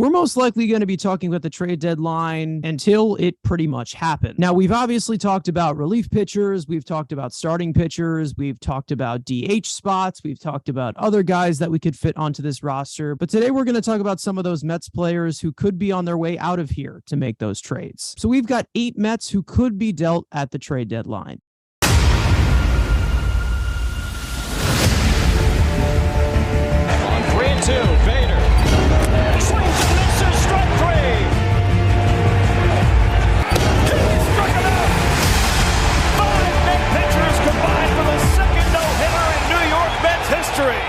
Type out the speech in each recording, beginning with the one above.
we're most likely going to be talking about the trade deadline until it pretty much happened. Now, we've obviously talked about relief pitchers. We've talked about starting pitchers. We've talked about DH spots. We've talked about other guys that we could fit onto this roster. But today we're going to talk about some of those Mets players who could be on their way out of here to make those trades. So we've got 8 Mets who could be dealt at the trade deadline. On 3-2, Vader swings and misses, strike 3. He struck him out. 5 Met pitchers combined for the second no-hitter in New York Mets history.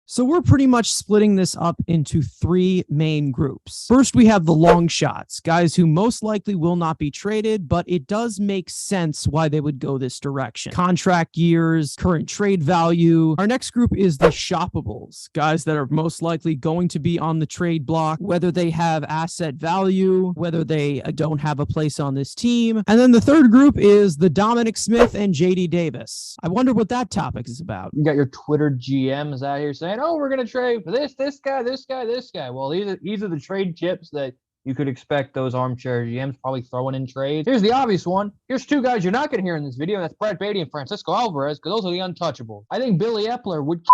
So we're pretty much splitting this up into 3 main groups. First, we have the long shots, guys who most likely will not be traded, but it does make sense why they would go this direction. Contract years, current trade value. Our next group is the shoppables, guys that are most likely going to be on the trade block, whether they have asset value, whether they don't have a place on this team. And then the third group is the Dominic Smith and JD Davis. I wonder what that topic is about. You got your Twitter GMs out here saying, oh, we're going to trade for this guy, this guy, this guy. Well, these are the trade chips that you could expect those armchair GMs probably throwing in trades. Here's the obvious one. Here's 2 guys you're not going to hear in this video. That's Brett Beatty and Francisco Alvarez, because those are the untouchables. I think Billy Epler would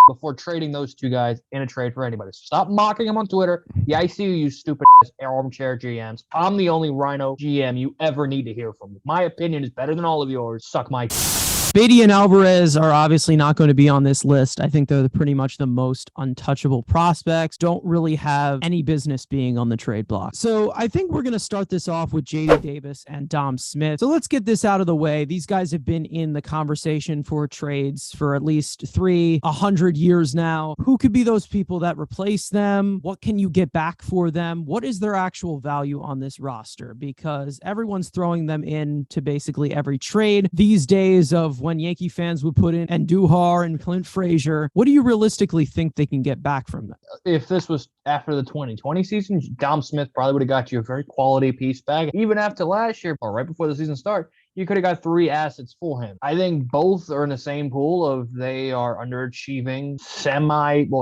before trading those 2 guys in a trade for anybody. So stop mocking them on Twitter. Yeah, I see you stupid armchair GMs. I'm the only Rhino GM you ever need to hear from. My opinion is better than all of yours. Suck my Beatty and Alvarez are obviously not going to be on this list. I think they're pretty much the most untouchable prospects. Don't really have any business being on the trade block. So I think we're going to start this off with JD Davis and Dom Smith. So let's get this out of the way. These guys have been in the conversation for trades for at least 100 years now. Who could be those people that replace them? What can you get back for them? What is their actual value on this roster? Because everyone's throwing them in to basically every trade these days of when Yankee fans would put in Andujar and Clint Frazier. What do you realistically think they can get back from them? If this was after the 2020 season, Dom Smith probably would have got you a very quality piece back. Even after last year, or right before the season started, you could have got 3 assets for him. I think both are in the same pool of they are underachieving,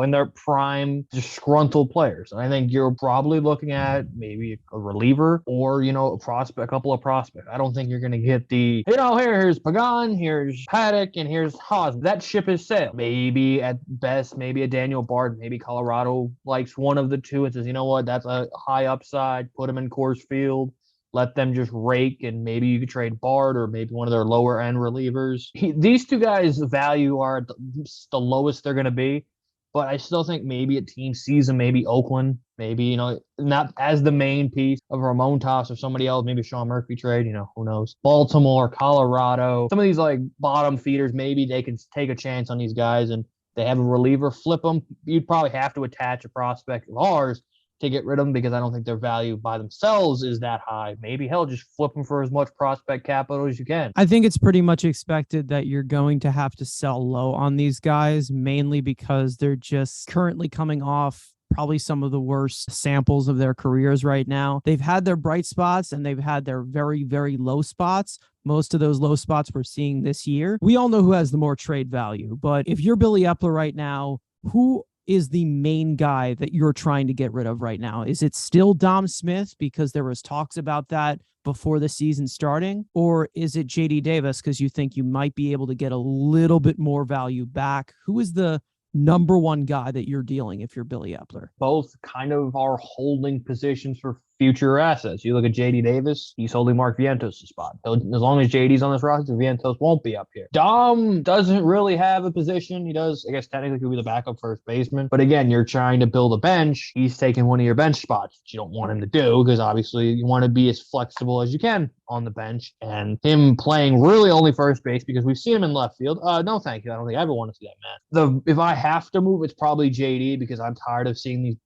in their prime, disgruntled players. And I think you're probably looking at maybe a reliever or, a couple of prospects. I don't think you're going to get here's Pagan, here's Paddock, and here's Haas. That ship is sailed. Maybe at best, maybe a Daniel Bard, maybe Colorado likes one of the 2 and says, you know what, that's a high upside, put him in Coors Field. Let them just rake, and maybe you could trade Bard or maybe one of their lower-end relievers. These 2 guys' value are the lowest they're going to be, but I still think maybe a team season, maybe Oakland, maybe, not as the main piece of Ramon Toss or somebody else, maybe Sean Murphy trade, who knows. Baltimore, Colorado, some of these bottom feeders, maybe they can take a chance on these guys and they have a reliever, flip them. You'd probably have to attach a prospect of ours to get rid of them because I don't think their value by themselves is that high. Maybe just flip them for as much prospect capital as you can. I think it's pretty much expected that you're going to have to sell low on these guys, mainly because they're just currently coming off probably some of the worst samples of their careers right now. They've had their bright spots and they've had their very, very low spots. Most of those low spots we're seeing this year. We all know who has the more trade value, but if you're Billy Epler right now, who is the main guy that you're trying to get rid of right now? Is it still Dom Smith because there was talks about that before the season starting? Or is it JD Davis because you think you might be able to get a little bit more value back? Who is the number 1 guy that you're dealing if you're Billy Epler? Both kind of are holding positions for future assets. You look at JD Davis, he's holding Marc Vallejos' spot. As long as JD's on this roster, Vallejos won't be up here. Dom doesn't really have a position. He does, I guess technically could be the backup first baseman. But again, you're trying to build a bench. He's taking one of your bench spots, which you don't want him to do because obviously you want to be as flexible as you can on the bench. And him playing really only first base because we've seen him in left field. No, thank you. I don't think I ever want to see that, man. If I have to move, it's probably JD because I'm tired of seeing these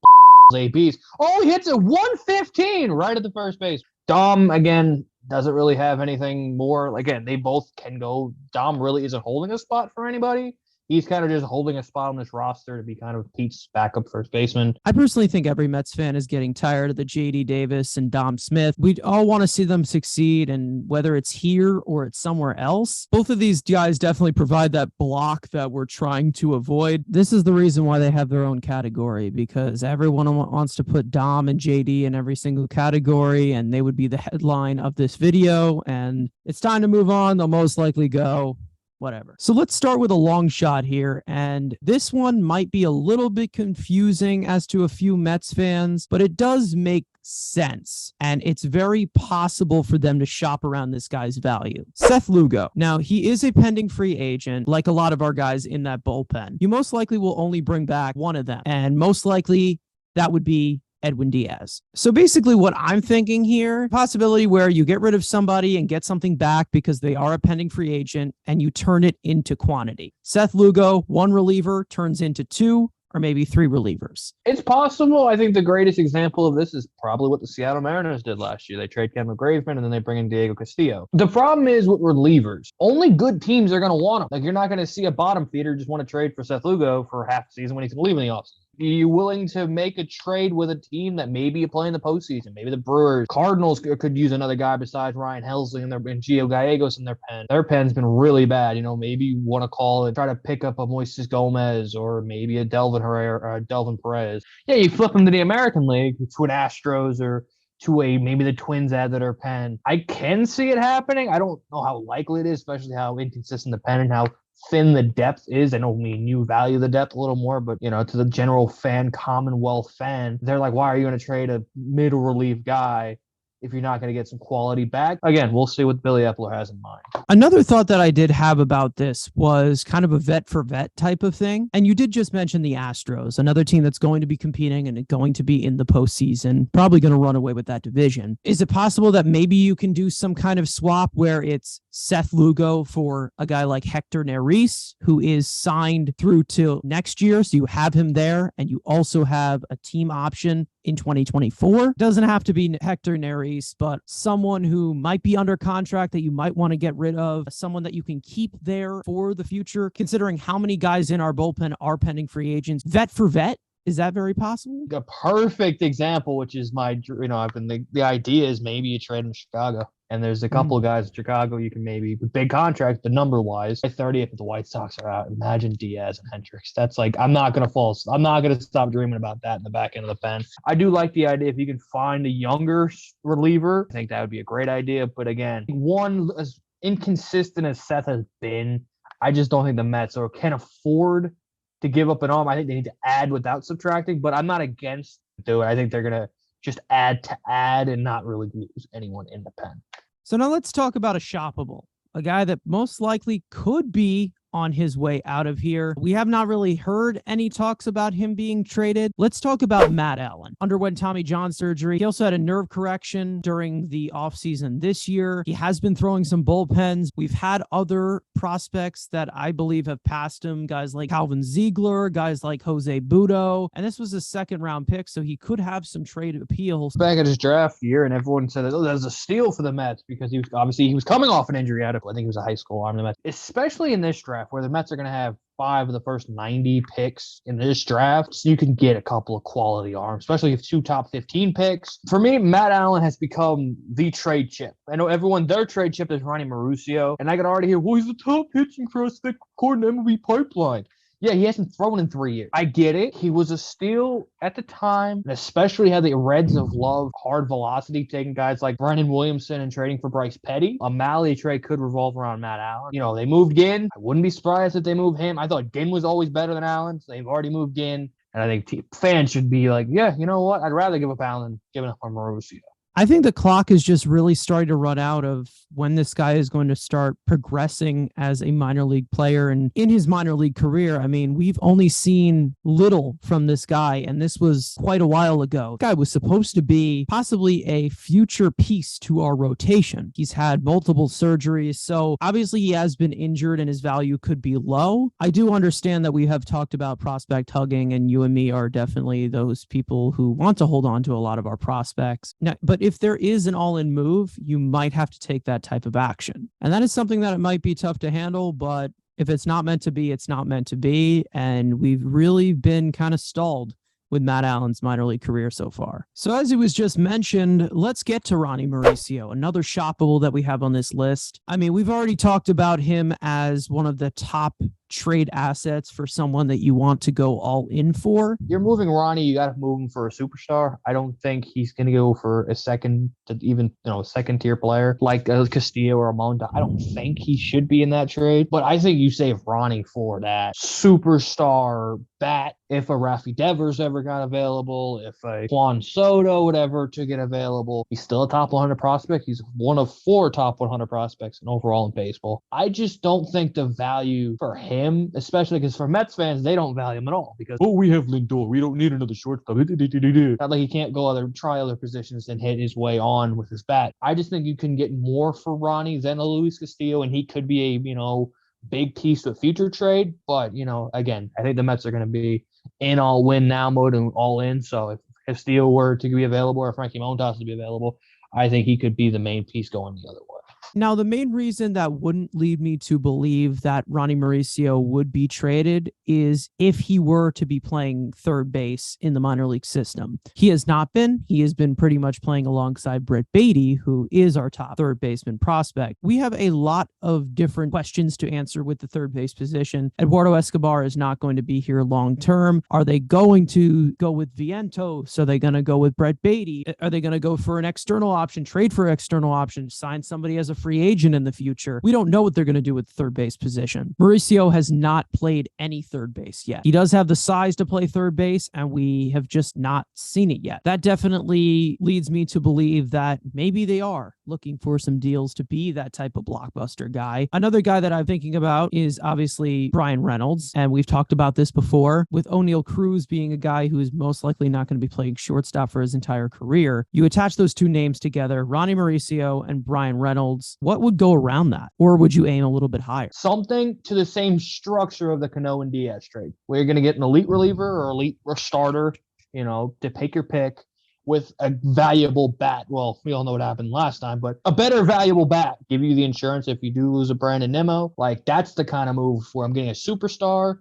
ABs. Oh, he hits a 115 right at the first base. Dom, again, doesn't really have anything more. Again, they both can go. Dom really isn't holding a spot for anybody. he's kind of just holding a spot on this roster to be kind of Pete's backup first baseman. I personally think every Mets fan is getting tired of the JD Davis and Dom Smith. We all want to see them succeed, and whether it's here or it's somewhere else, both of these guys definitely provide that block that we're trying to avoid. This is the reason why they have their own category, because everyone wants to put Dom and JD in every single category, and they would be the headline of this video, and it's time to move on. They'll most likely go whatever. So let's start with a long shot here. And this one might be a little bit confusing as to a few Mets fans, but it does make sense. And it's very possible for them to shop around this guy's value. Seth Lugo. Now, he is a pending free agent, like a lot of our guys in that bullpen. You most likely will only bring back one of them. And most likely that would be Edwin Diaz. So basically what I'm thinking here, possibility where you get rid of somebody and get something back because they are a pending free agent and you turn it into quantity. Seth Lugo, one reliever turns into two or maybe three relievers. It's possible. I think the greatest example of this is probably what the Seattle Mariners did last year. They trade Kevin Graveman and then they bring in Diego Castillo. The problem is with relievers, only good teams are going to want them. Like, you're not going to see a bottom feeder just want to trade for Seth Lugo for half the season when he's going to leave in the offseason. Are you willing to make a trade with a team that maybe you play in the postseason? Maybe the Brewers, Cardinals could use another guy besides Ryan Helsley and Gio Gallegos in their pen. Their pen's been really bad. You know, maybe you want to call it, try to pick up a Moises Gomez or maybe a Delvin Herrera, Delvin Perez. Yeah, you flip them to the American League, to an Astros or to maybe the Twins add to their pen. I can see it happening. I don't know how likely it is, especially how inconsistent the pen and how thin the depth is. I know you value the depth a little more, but to the general fan, Commonwealth fan, they're like, why are you going to trade a middle relief guy if you're not going to get some quality back? Again, we'll see what Billy Epler has in mind. Another thought that I did have about this was kind of a vet for vet type of thing. And you did just mention the Astros, another team that's going to be competing and going to be in the postseason, probably going to run away with that division. Is it possible that maybe you can do some kind of swap where it's Seth Lugo for a guy like Hector Neris, who is signed through till next year? So you have him there and you also have a team option in 2024. Doesn't have to be Hector Neris, but someone who might be under contract that you might want to get rid of, someone that you can keep there for the future, considering how many guys in our bullpen are pending free agents. Vet for vet. Is that very possible? A perfect example, which is the idea is maybe you trade in Chicago. And there's a couple of guys in Chicago you can maybe, with big contracts, the number-wise, 30th if the White Sox are out. Imagine Diaz and Hendricks. That's like, I'm not going to stop dreaming about that in the back end of the pen. I do like the idea if you can find a younger reliever. I think that would be a great idea. But again, one as inconsistent as Seth has been, I just don't think the Mets can afford to give up an arm. I think they need to add without subtracting, but I'm not against doing it. I think they're going to just add to add and not really lose anyone in the pen. So now let's talk about a shoppable, a guy that most likely could be on his way out of here. We have not really heard any talks about him being traded. Let's talk about Matt Allen. Underwent Tommy John surgery. He also had a nerve correction during the offseason this year. He has been throwing some bullpens. We've had other prospects that I believe have passed him, guys like Calvin Ziegler, guys like Jose Budo, and this was a second-round pick, so he could have some trade appeal. Back at his draft year, and everyone said, that was a steal for the Mets because he was coming off an injury. I think he was a high school arm in the Mets, especially in this draft, where the Mets are going to have 5 of the first 90 picks in this draft. So you can get a couple of quality arms, especially if 2 top 15 picks. For me, Matt Allen has become the trade chip. I know their trade chip is Ronny Mauricio, and I can already hear, well, he's the top pitching prospect according to MLB Pipeline. Yeah, he hasn't thrown in 3 years. I get it. He was a steal at the time, and especially had the Reds of love, hard velocity, taking guys like Brennan Williamson and trading for Bryce Petty. A Malley trade could revolve around Matt Allen. They moved Ginn. I wouldn't be surprised if they moved him. I thought Ginn was always better than Allen, so they've already moved Ginn. And I think fans should be like, yeah, you know what? I'd rather give up Allen giving up on Mauricio. I think the clock is just really starting to run out of when this guy is going to start progressing as a minor league player. And in his minor league career, I mean, we've only seen little from this guy, and this was quite a while ago. The guy was supposed to be possibly a future piece to our rotation. He's had multiple surgeries, so obviously he has been injured and his value could be low. I do understand that we have talked about prospect hugging, and you and me are definitely those people who want to hold on to a lot of our prospects. Now, but if there is an all-in move, you might have to take that type of action. And that is something that it might be tough to handle, but If it's not meant to be, it's not meant to be. And we've really been kind of stalled with Matt Allen's minor league career so far. So as it was just mentioned, let's get to Ronny Mauricio, another shoppable that we have on this list. I mean, we've already talked about him as one of the top trade assets for someone that you want to go all in for. You're moving Ronny, you got to move him for a superstar. I don't think he's going to go for a second to even, second tier player like Castillo or Almonte. I don't think he should be in that trade, but I think you save Ronny for that superstar bat. If a Rafi Devers ever got available, if a Juan Soto would ever to get available, he's still a top 100 prospect. He's one of 4 top 100 prospects in overall in baseball. I just don't think the value for him, especially because for Mets fans, they don't value him at all because, we have Lindor. We don't need another shortstop. Not like he can't try other positions and hit his way on with his bat. I just think you can get more for Ronny than a Luis Castillo, and he could be a, big piece of a future trade. But, again, I think the Mets are going to be in all win now mode and all in. So if Castillo were to be available or Frankie Montas to be available, I think he could be the main piece going the other way. Now, the main reason that wouldn't lead me to believe that Ronny Mauricio would be traded is if he were to be playing third base in the minor league system. He has not been. He has been pretty much playing alongside Brett Beatty, who is our top third baseman prospect. We have a lot of different questions to answer with the third base position. Eduardo Escobar is not going to be here long term. Are they going to go with Vientos? Are they going to go with Brett Beatty? Are they going to go for an external option, trade for external option, sign somebody as a free agent in the future? We don't know what they're going to do with the third base position. Mauricio has not played any third base yet. He does have the size to play third base, and we have just not seen it yet. That definitely leads me to believe that maybe they are looking for some deals to be that type of blockbuster guy. Another guy that I'm thinking about is obviously Brian Reynolds, and we've talked about this before, with O'Neal Cruz being a guy who is most likely not going to be playing shortstop for his entire career. You attach those two names together, Ronny Mauricio and Brian Reynolds. What would go around that? Or would you aim a little bit higher? Something to the same structure of the Cano and Diaz trade, where you're going to get an elite reliever or elite starter, to take your pick, with a valuable bat. Well, we all know what happened last time, but a better valuable bat. Give you the insurance if you do lose a Brandon Nimmo. Like, that's the kind of move where I'm getting a superstar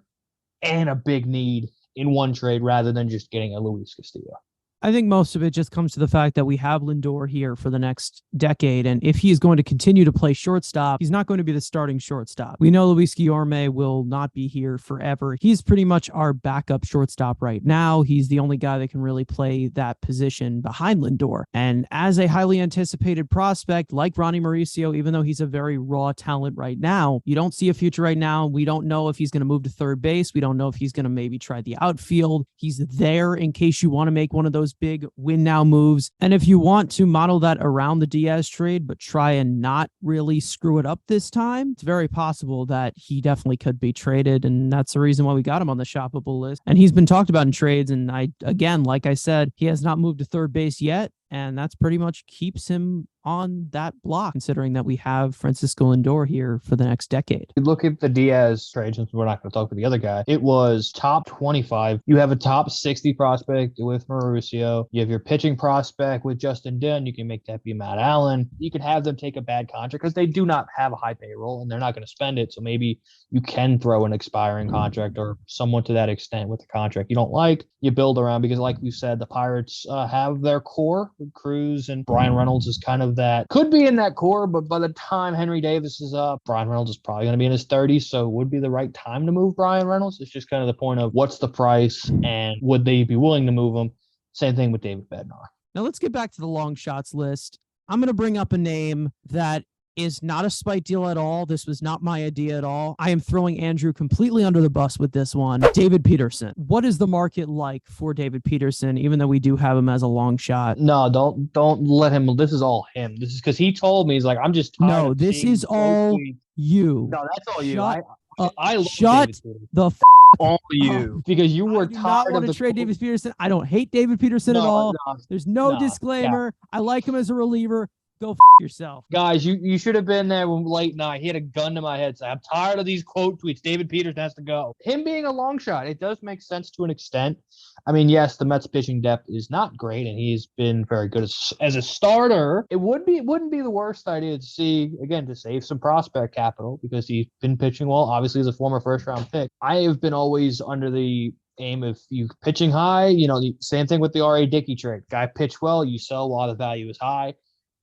and a big need in one trade rather than just getting a Luis Castillo. I think most of it just comes to the fact that we have Lindor here for the next decade, and if he is going to continue to play shortstop, he's not going to be the starting shortstop. We know Luis Guillorme will not be here forever. He's pretty much our backup shortstop right now. He's the only guy that can really play that position behind Lindor. And as a highly anticipated prospect like Ronny Mauricio, even though he's a very raw talent right now, you don't see a future right now. We don't know if he's going to move to third base. We don't know if he's going to maybe try the outfield. He's there in case you want to make one of those big win now moves. And if you want to model that around the Diaz trade, but try and not really screw it up this time, it's very possible that he definitely could be traded. And that's the reason why we got him on the shoppable list. And he's been talked about in trades. And like I said, he has not moved to third base yet. And that's pretty much keeps him on that block, considering that we have Francisco Lindor here for the next decade. You look at the Diaz trade, since we're not going to talk about the other guy. It was top 25. You have a top 60 prospect with Mauricio. You have your pitching prospect with Justin Dunn. You can make that be Matt Allen. You can have them take a bad contract because they do not have a high payroll and they're not going to spend it. So maybe you can throw an expiring contract or someone to that extent with a contract you don't like. You build around, because like we said, the Pirates have their core with Cruz, and Brian Reynolds is kind of that, could be in that core, but by the time Henry Davis is up, Brian Reynolds is probably going to be in his 30s, so it would be the right time to move Brian Reynolds. It's just kind of the point of what's the price and would they be willing to move him? Same thing with David Bednar. Now let's get back to the long shots list. I'm going to bring up a name that is not a spite deal at all. This was not my idea at all. I am throwing Andrew completely under the bus with this one. David Peterson. What is the market like for David Peterson, even though we do have him as a long shot? No, don't let him. This is all him. This is because he told me, he's like, I'm just tired. No, this is all you. No, that's all you. I shut the all you, because you were tired of the trade David Peterson. I don't hate David Peterson at all. There's no disclaimer. I like him as a reliever. Go yourself. Guys, you should have been there when late night. He had a gun to my head. So I'm tired of these quote tweets. David Peterson has to go. Him being a long shot, it does make sense to an extent. I mean, yes, the Mets pitching depth is not great, and he's been very good as a starter. It wouldn't be the worst idea to see, again, to save some prospect capital because he's been pitching well. Obviously, he's a former first-round pick. I have been always under the aim of you pitching high, same thing with the R.A. Dickey trade. Guy pitched well, you sell while the value is high.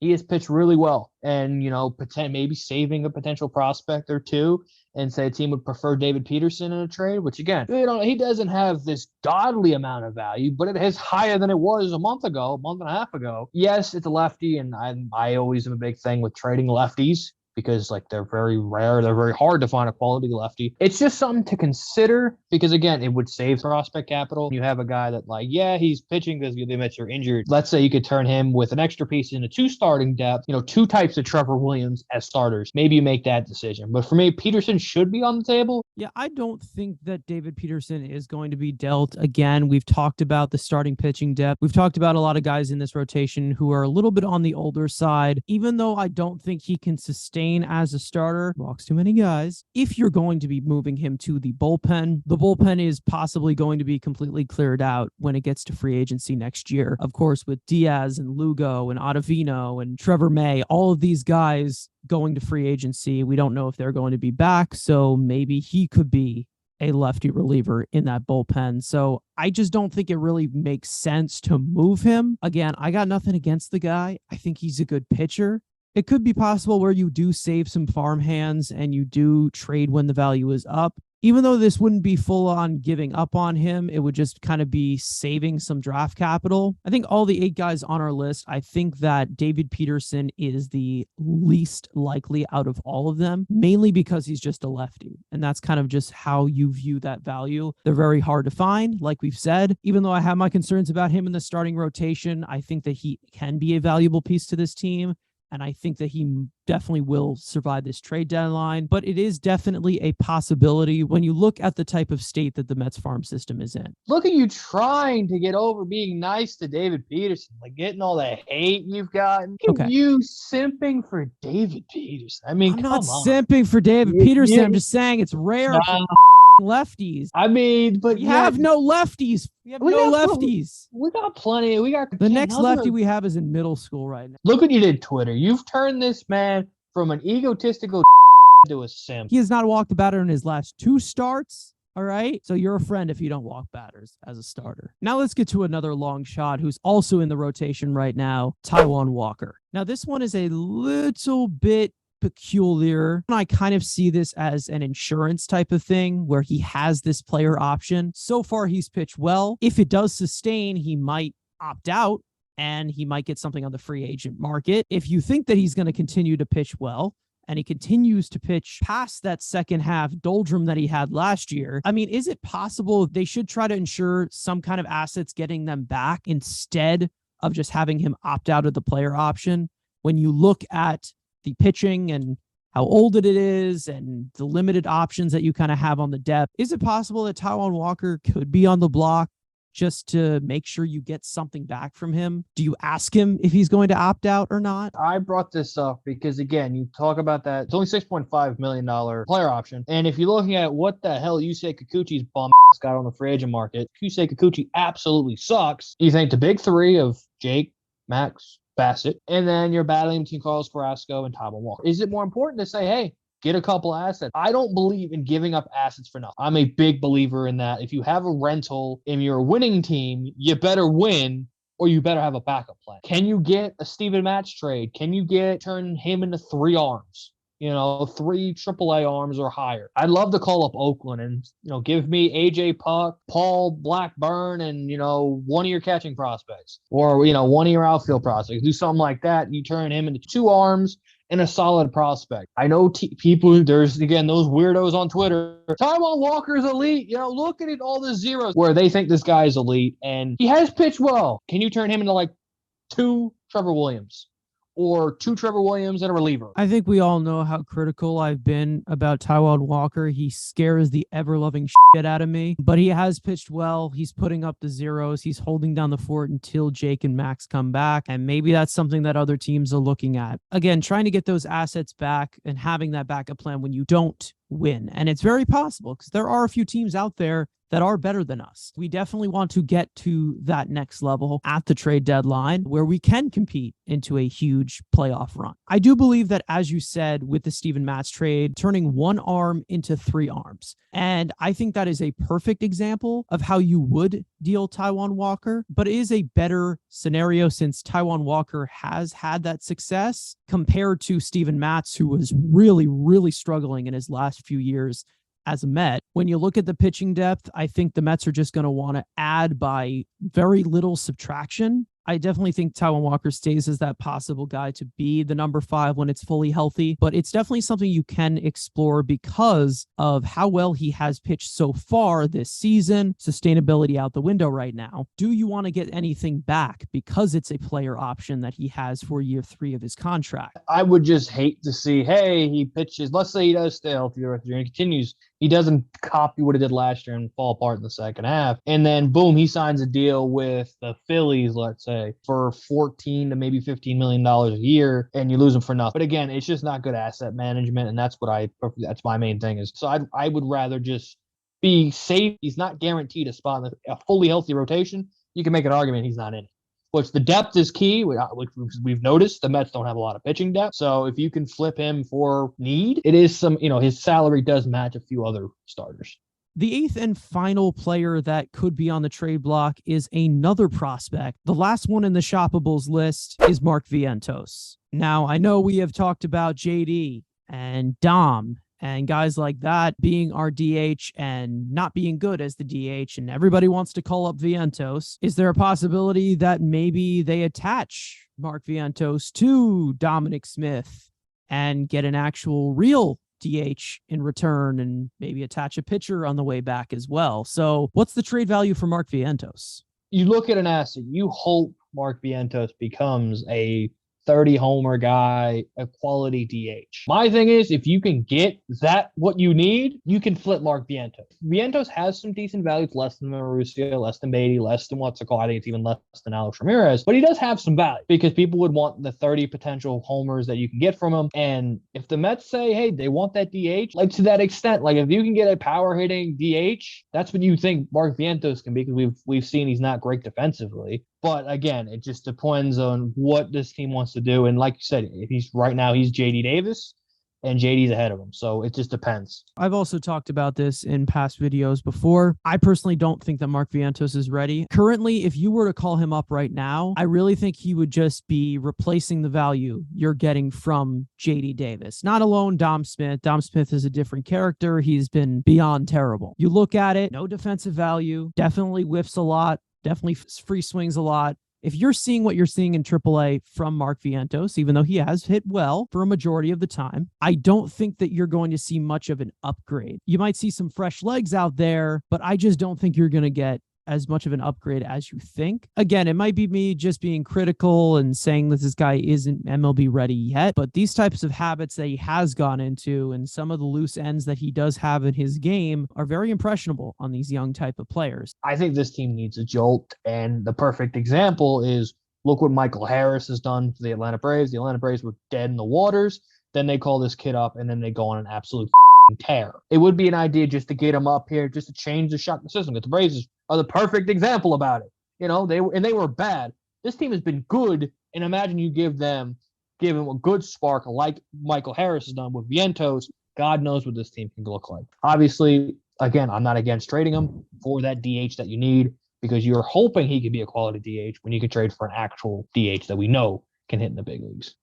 He has pitched really well, and maybe saving a potential prospect or two, and say a team would prefer David Peterson in a trade. Which again, he doesn't have this godly amount of value, but it is higher than it was a month and a half ago. Yes, it's a lefty, and I always am a big thing with trading lefties, because they're very rare. They're very hard to find a quality lefty. It's just something to consider because, again, it would save prospect capital. You have a guy that he's pitching because the Mets are injured. Let's say you could turn him with an extra piece into 2 starting depth, 2 types of Trevor Williams as starters. Maybe you make that decision. But for me, Peterson should be on the table. Yeah, I don't think that David Peterson is going to be dealt. Again, we've talked about the starting pitching depth. We've talked about a lot of guys in this rotation who are a little bit on the older side. Even though I don't think he can sustain as a starter, walks too many guys. If you're going to be moving him to the bullpen is possibly going to be completely cleared out when it gets to free agency next year. Of course, with Diaz and Lugo and Ottavino and Trevor May, all of these guys going to free agency, we don't know if they're going to be back, so maybe he could be a lefty reliever in that bullpen. So I just don't think it really makes sense to move him. Again, I got nothing against the guy. I think he's a good pitcher. It could be possible where you do save some farm hands and you do trade when the value is up. Even though this wouldn't be full on giving up on him, it would just kind of be saving some draft capital. I think all the 8 guys on our list, I think that David Peterson is the least likely out of all of them, mainly because he's just a lefty. And that's kind of just how you view that value. They're very hard to find, like we've said. Even though I have my concerns about him in the starting rotation, I think that he can be a valuable piece to this team. And I think that he definitely will survive this trade deadline. But it is definitely a possibility when you look at the type of state that the Mets farm system is in. Look at you trying to get over being nice to David Peterson, getting all the hate you've gotten. Okay. You simping for David Peterson. I mean, I'm not simping for David Peterson. I'm just saying it's rare for lefties. I mean, but you have no lefties. We got plenty. The next lefty we have is in middle school right now. Look what you did, Twitter. You've turned this man from an egotistical to a simp. He has not walked a batter in his last 2 starts. All right. So you're a friend if you don't walk batters as a starter. Now let's get to another long shot who's also in the rotation right now, Taijuan Walker. Now this one is a little bit peculiar. I kind of see this as an insurance type of thing where he has this player option. So far, he's pitched well. If it does sustain, he might opt out and he might get something on the free agent market. If you think that he's going to continue to pitch well, and he continues to pitch past that second half doldrum that he had last year, I mean, is it possible they should try to ensure some kind of assets getting them back instead of just having him opt out of the player option? When you look at the pitching and how old it is and the limited options that you kind of have on the depth, is it possible that Taijuan Walker could be on the block just to make sure you get something back from him? Do you ask him if he's going to opt out or not? I brought this up because, again, you talk about that. It's only $6.5 million player option. And if you're looking at what the hell Yusei Kikuchi's bum got on the free agent market, Yusei Kikuchi absolutely sucks. You think the big 3 of Jake, Max, Bassett, and then you're battling between Carlos Carrasco and Taijuan Walker. Is it more important to say, hey, get a couple assets? I don't believe in giving up assets for nothing. I'm a big believer in that. If you have a rental and you're a winning team, you better win or you better have a backup plan. Can you get a Steven Matz trade? Can you turn him into 3 arms? 3 AAA arms or higher. I'd love to call up Oakland and, give me AJ Puck, Paul Blackburn, and, one of your catching prospects or, one of your outfield prospects. Do something like that. You turn him into 2 arms and a solid prospect. I know people, there's, again, those weirdos on Twitter. Taijuan Walker's elite. Look at it, all the zeros where they think this guy is elite and he has pitched well. Can you turn him into 2 Trevor Williams? or 2 Trevor Williams and a reliever. I think we all know how critical I've been about Taijuan Walker. He scares the ever-loving shit out of me, but he has pitched well. He's putting up the zeros. He's holding down the fort until Jake and Max come back, and maybe that's something that other teams are looking at. Again, trying to get those assets back and having that backup plan when you don't win. And it's very possible because there are a few teams out there that are better than us. We definitely want to get to that next level at the trade deadline where we can compete into a huge playoff run. I do believe that, as you said, with the Steven Matz trade, turning one arm into 3 arms. And I think that is a perfect example of how you would deal Taijuan Walker, but it is a better scenario since Taijuan Walker has had that success compared to Steven Matz, who was really, really struggling in his last few years as a Met. When you look at the pitching depth, I think the Mets are just going to want to add by very little subtraction. I definitely think Taijuan Walker stays as that possible guy to be the number 5 when it's fully healthy, but it's definitely something you can explore because of how well he has pitched so far this season. Sustainability out the window right now. Do you want to get anything back because it's a player option that he has for year 3 of his contract? I would just hate to see, hey, he pitches, let's say he does stay healthy and he continues. He doesn't copy what he did last year and fall apart in the second half. And then, boom, he signs a deal with the Phillies, let's say, for $14 to maybe $15 million a year, and you lose him for nothing. But again, it's just not good asset management, and that's that's my main thing is. So I would rather just be safe. He's not guaranteed a spot in a fully healthy rotation. You can make an argument he's not in it. Which the depth is key, which we've noticed. The Mets don't have a lot of pitching depth. So if you can flip him for need, it is his salary does match a few other starters. The 8th and final player that could be on the trade block is another prospect. The last one in the shoppables list is Marc Vallejos. Now, I know we have talked about JD and Dom and guys like that being our DH and not being good as the DH, and everybody wants to call up Vallejos. Is there a possibility that maybe they attach Marc Vallejos to Dominic Smith and get an actual real DH in return and maybe attach a pitcher on the way back as well? So what's the trade value for Marc Vallejos? You look at an asset, you hope Marc Vallejos becomes a 30 homer guy, a quality DH. My thing is, if you can get what you need, you can flip Marc Vallejos. Vallejos has some decent value. It's less than Mauricio, less than Beatty, less than I think it's even less than Alex Ramirez, but he does have some value because people would want the 30 potential homers that you can get from him. And if the Mets say, hey, they want that DH, like to that extent, like if you can get a power hitting DH, that's what you think Marc Vallejos can be, because we've seen he's not great defensively. But again, it just depends on what this team wants to do. And like you said, if he's JD Davis, and JD's ahead of him. So it just depends. I've also talked about this in past videos before. I personally don't think that Marc Vallejos is ready. Currently, if you were to call him up right now, I really think he would just be replacing the value you're getting from JD Davis. Not alone Dom Smith. Dom Smith is a different character. He's been beyond terrible. You look at it, no defensive value, definitely whiffs a lot, definitely free swings a lot. If you're seeing what you're seeing in AAA from Marc Vallejos, even though he has hit well for a majority of the time, I don't think that you're going to see much of an upgrade. You might see some fresh legs out there, but I just don't think you're going to get as much of an upgrade as you think. Again, it might be me just being critical and saying that this guy isn't MLB ready yet, but these types of habits that he has gone into and some of the loose ends that he does have in his game are very impressionable on these young type of players. I think this team needs a jolt, and the perfect example is look what Michael Harris has done for the Atlanta Braves. The Atlanta Braves were dead in the waters. Then they call this kid up, and then they go on an absolute tear. It would be an idea just to get him up here, just to change the shot system. Because the Braves are the perfect example about it. You know, they were bad. This team has been good, and imagine you give him a good spark like Michael Harris has done with Vientos. God knows what this team can look like. Obviously, again, I'm not against trading him for that DH that you need, because you're hoping he can be a quality DH when you can trade for an actual DH that we know can hit in the big leagues.